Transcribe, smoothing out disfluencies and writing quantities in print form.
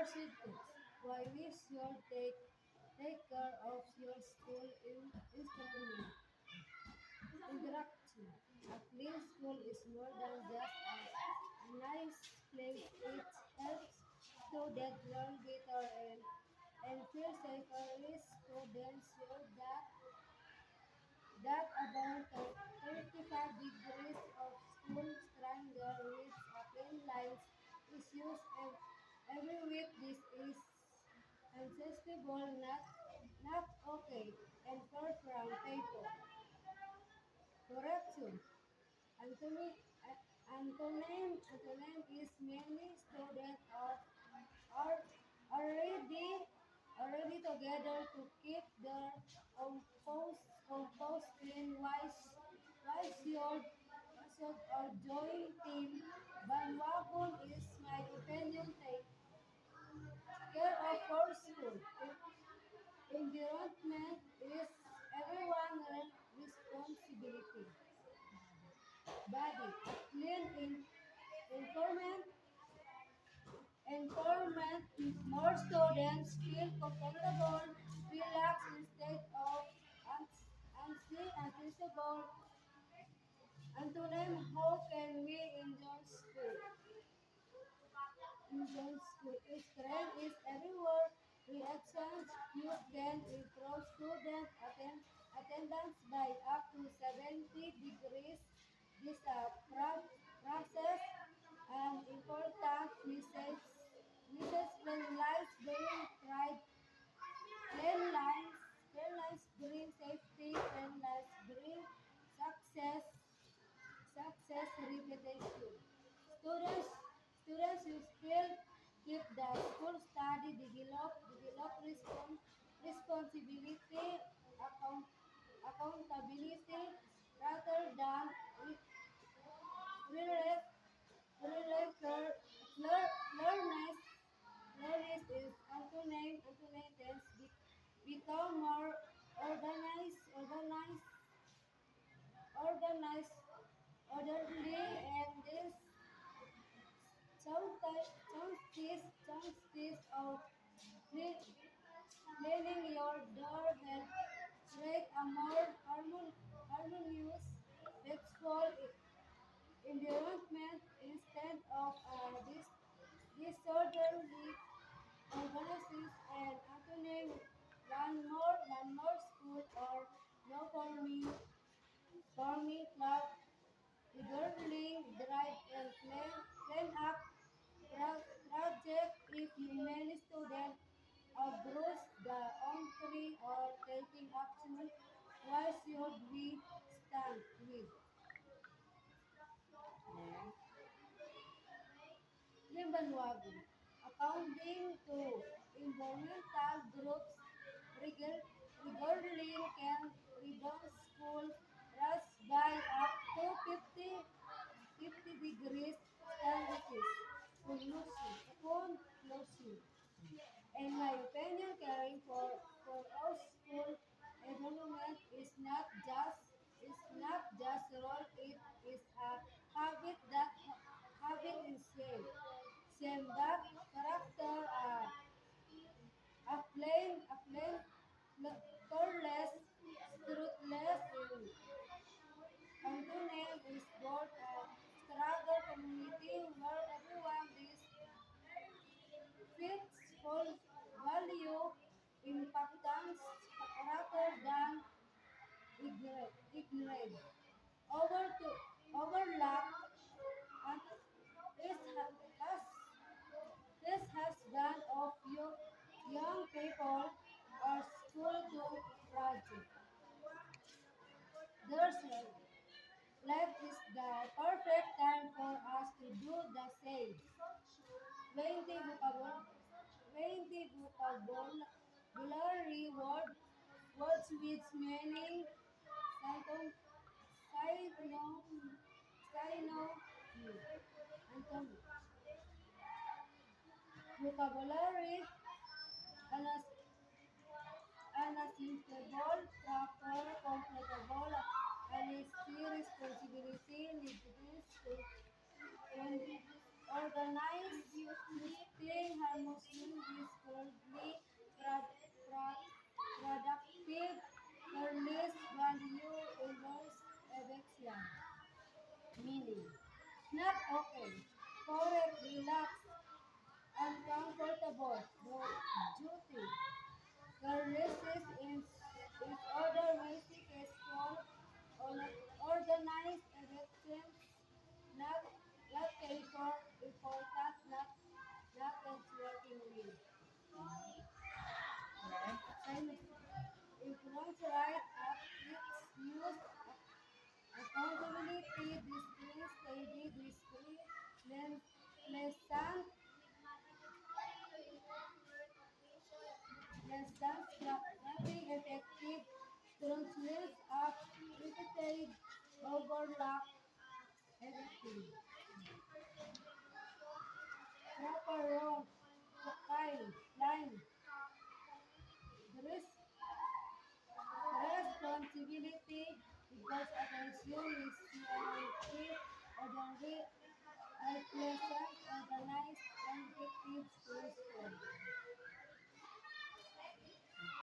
First tips. Why we should take care of your school instrument. Interaction. A clean school is more than just a nice place. It helps students learn better and feel safer. With students sure that about 35 degrees of school stranger with a clean lines is used every week. This is unsustainable, not okay, and far from paper. Correction. Anthony, Antonym is many students are already together to keep their compost clean. Wise your joint team. Bandwagon is my opinion. Take care of our school. Environment is everyone's responsibility. Body, clean environment, more students feel comfortable, relaxed instead of unstable. Antonym, how can we enjoy school? If trend is everywhere, reactions, you can improve attendance by up to 70 degrees. This process an important message cleanliness bring pride, cleanliness bring safety, cleanliness bring success, success repetition. Students, students who still keep the school study develop responsibility, account, accountability rather than re- Learner, learners, learners is Antonym become more organized, orderly, and this chances of cleaning your door help create a more harmonious, peaceful environment instead of disorderly organizes and acronym. One more school or no for me club regularly drive and plan up project. If you many students outgrows the entry or taking action, why should we stand with Limbanwago? Accounting to environmental groups regularly can reduce school rust by up to 50 degrees Celsius. Conclusion. In my opinion, caring for our school environment is not just a role, it is a habit that habit is same that character a plain careless, truthless Antonym is born a struggle community where everyone is fits full value impactance rather than ignorant. Over to overlap and this has this has done of young people or school to project. There's life is the perfect time for us to do the same. 20 vocabulary words with meaning syno- synonym. Antonym. Vocabulary anas unacceptable, proper, completable, honesty, responsibility, neediness, and organize, stay harmonious, Not okay. Correct, relax, uncomfortable, duty. Carelessness is order basic is called organized evictions, not not paper, important, not is working with. Correct. Silence. If wrongs right up, it's used accountability, discipline, steady, discipline, pleasant, pleasant, nothing effective, translates up, repeated, overlap, everything. Proper wrong, fine, line, the responsibility equals attention, rationality, ordinary, unpleasant, organized,